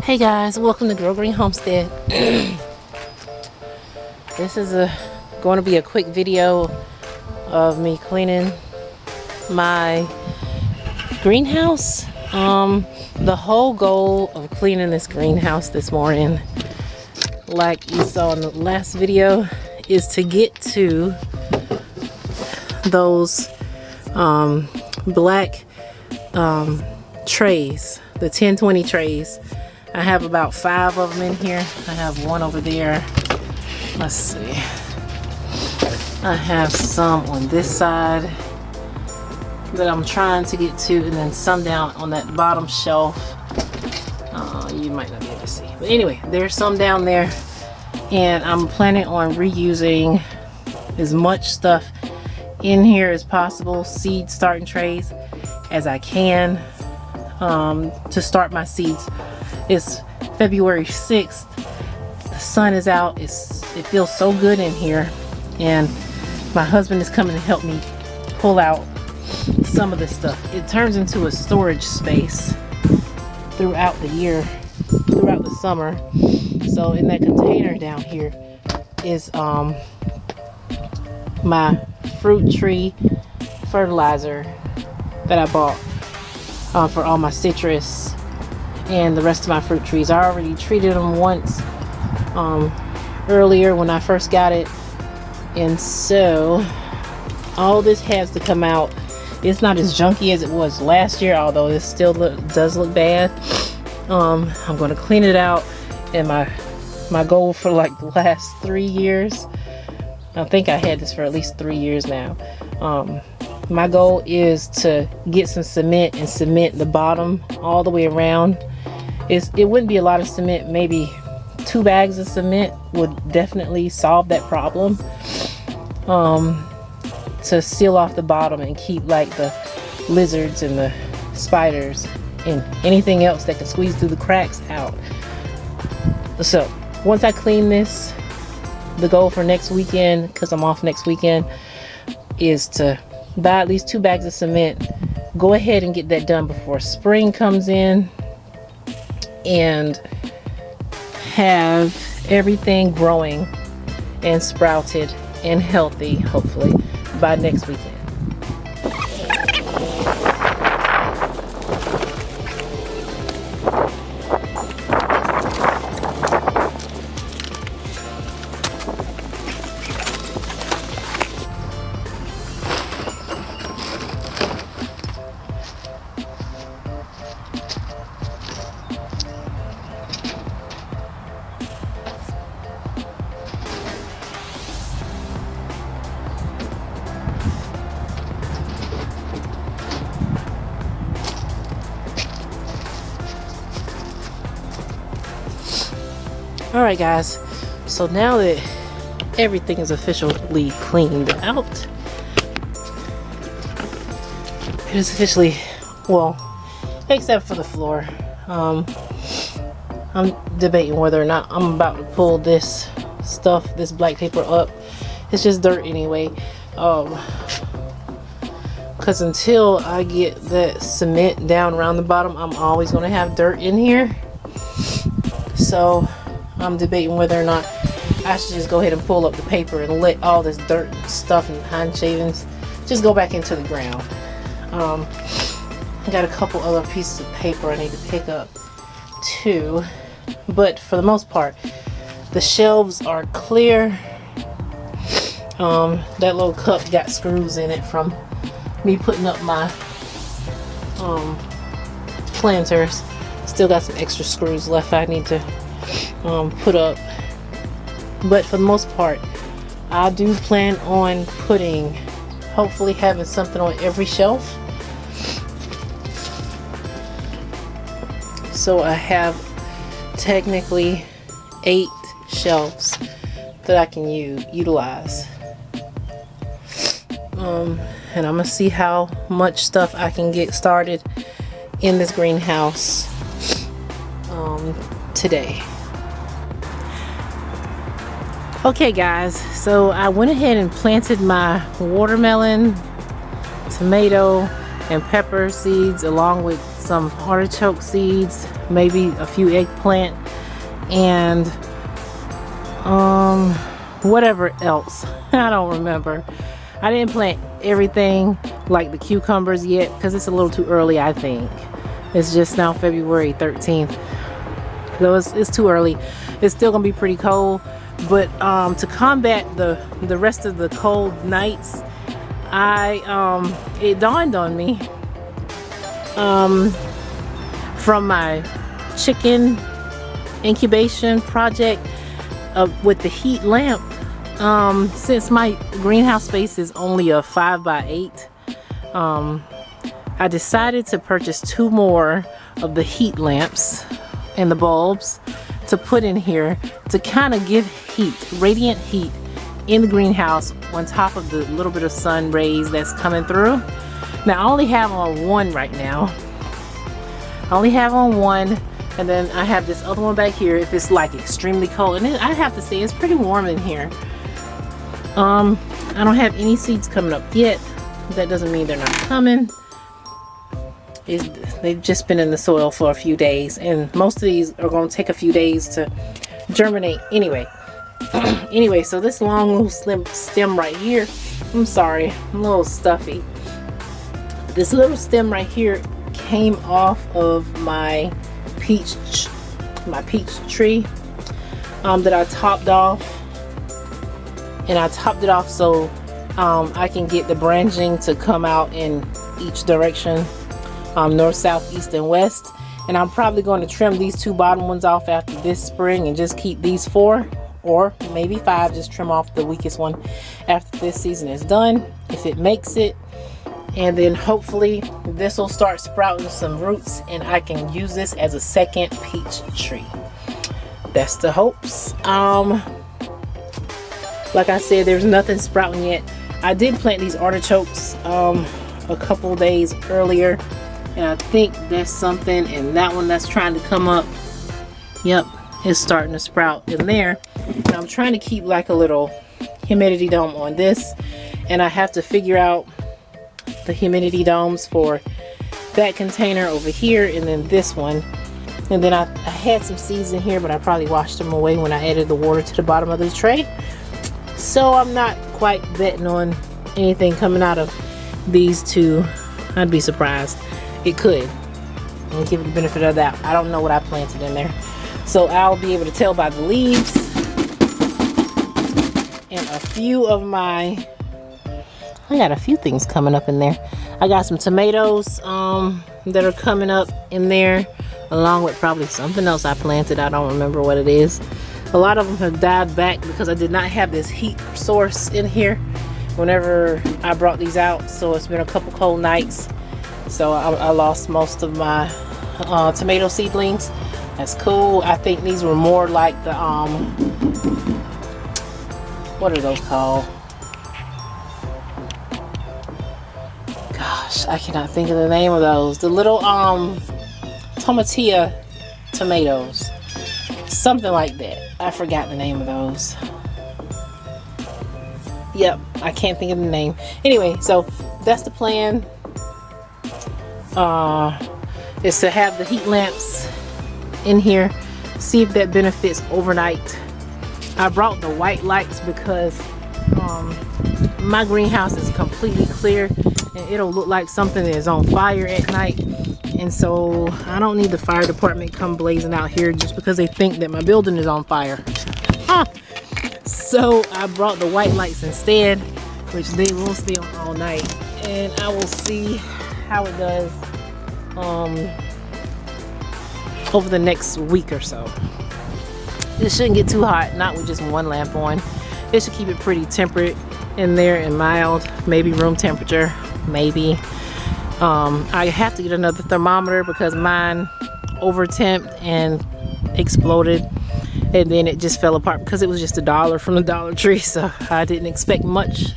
Hey guys, welcome to Girl Green Homestead. This is going to be a quick video of me cleaning my greenhouse. The whole goal of cleaning this greenhouse this morning, like you saw in the last video, is to get to those black trays, the 1020 trays. I have about 5 of them in here. I have one over there. Let's see. I have some on this side that I'm trying to get to, and then some down on that bottom shelf. You might not be able to see, but anyway, there's some down there, and I'm planning on reusing as much stuff in here as possible, seed starting trays, as I can to start my seeds. It's February 6th. The sun is out. It feels so good in here, and my husband is coming to help me pull out some of this stuff. It turns into a storage space throughout the year, throughout the summer. So in that container down here is my fruit tree fertilizer that I bought for all my citrus and the rest of my fruit trees. I already treated them once earlier when I first got it, and so all this has to come out. It's not as junky as it was last year, although it still does look bad. I'm going to clean it out, and my goal for like the last 3 years, I think I had this for at least 3 years now. My goal is to get some cement and cement the bottom all the way around. It wouldn't be a lot of cement. Maybe 2 bags of cement would definitely solve that problem, to seal off the bottom and keep like the lizards and the spiders and anything else that can squeeze through the cracks out. So once I clean this, the goal for next weekend, because I'm off next weekend, is to buy at least 2 bags of cement. Go ahead and get that done before spring comes in, and have everything growing and sprouted and healthy, hopefully, by next weekend. Alright guys, so now that everything is officially cleaned out, it is officially, well, except for the floor. I'm debating whether or not I'm about to pull this stuff, this black paper up. It's just dirt anyway, because until I get that cement down around the bottom, I'm always going to have dirt in here. So I'm debating whether or not I should just go ahead and pull up the paper and let all this dirt and stuff and pine shavings just go back into the ground. I got a couple other pieces of paper I need to pick up too, but for the most part the shelves are clear. That little cup got screws in it from me putting up my planters. Still got some extra screws left I need to put up, but for the most part I do plan on hopefully having something on every shelf, so I have technically 8 shelves that I can utilize, and I'm gonna see how much stuff I can get started in this greenhouse today. Okay guys, so I went ahead and planted my watermelon, tomato, and pepper seeds along with some artichoke seeds, maybe a few eggplant, and whatever else. I don't remember. I didn't plant everything like the cucumbers yet because it's a little too early, I think. It's just now February 13th. So it's too early. It's still gonna be pretty cold, but to combat the rest of the cold nights, it dawned on me from my chicken incubation project with the heat lamp. Since my greenhouse space is only a 5x8, I decided to purchase 2 more of the heat lamps and the bulbs to put in here to kind of give heat, radiant heat in the greenhouse on top of the little bit of sun rays that's coming through. Now I only have on one right now. I only have on one, and then I have this other one back here if it's like extremely cold. And I have to say it's pretty warm in here. I don't have any seeds coming up yet. That doesn't mean they're not coming. They've just been in the soil for a few days, and most of these are going to take a few days to germinate anyway. Anyway, so this long little slim stem right here, I'm sorry, I'm a little stuffy. This little stem right here came off of my peach tree that I topped off, and I topped it off so I can get the branching to come out in each direction, north, south, east, and west. And I'm probably going to trim these 2 bottom ones off after this spring and just keep these 4 or maybe 5, just trim off the weakest one after this season is done, if it makes it. And then hopefully this will start sprouting some roots and I can use this as a second peach tree. That's the hopes. Like I said, there's nothing sprouting yet. I did plant these artichokes a couple days earlier, and I think there's something in that one that's trying to come up. Yep, it's starting to sprout in there. And I'm trying to keep like a little humidity dome on this, and I have to figure out the humidity domes for that container over here and then this one. And then I had some seeds in here, but I probably washed them away when I added the water to the bottom of the tray. So I'm not quite betting on anything coming out of these 2. I'd be surprised. It could. I'll give it the benefit of that. I don't know what I planted in there. So I'll be able to tell by the leaves. And a few of my, I got a few things coming up in there. I got some tomatoes that are coming up in there, along with probably something else I planted. I don't remember what it is. A lot of them have died back because I did not have this heat source in here whenever I brought these out. So it's been a couple cold nights. So I lost most of my tomato seedlings. That's cool. I think these were more like the, what are those called? Gosh, I cannot think of the name of those. The little tomatillo tomatoes. Something like that. I forgot the name of those. Yep, I can't think of the name. Anyway, so that's the plan. Is to have the heat lamps in here. See if that benefits overnight. I brought the white lights because my greenhouse is completely clear and it'll look like something is on fire at night. And so I don't need the fire department come blazing out here just because they think that my building is on fire. So I brought the white lights instead, which they will stay on all night. And I will see how it does over the next week or so. It shouldn't get too hot, not with just one lamp on. It should keep it pretty temperate in there and mild, maybe room temperature, maybe. I have to get another thermometer because mine over-temped and exploded, and then it just fell apart because it was just $1 from the Dollar Tree, so I didn't expect much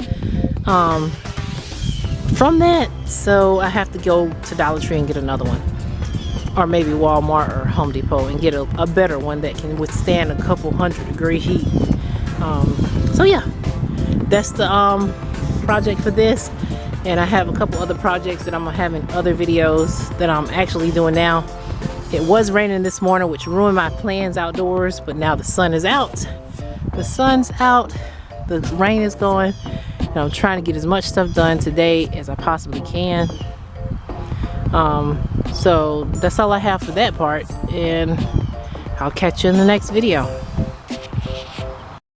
from that. So I have to go to Dollar Tree and get another one, or maybe Walmart or Home Depot and get a better one that can withstand a couple 100-degree heat. So yeah, that's the project for this. And I have a couple other projects that I'm gonna have in other videos that I'm actually doing now. It was raining this morning, which ruined my plans outdoors, but now the sun is out. The sun's out, the rain is going, and I'm trying to get as much stuff done today as I possibly can. So that's all I have for that part, and I'll catch you in the next video.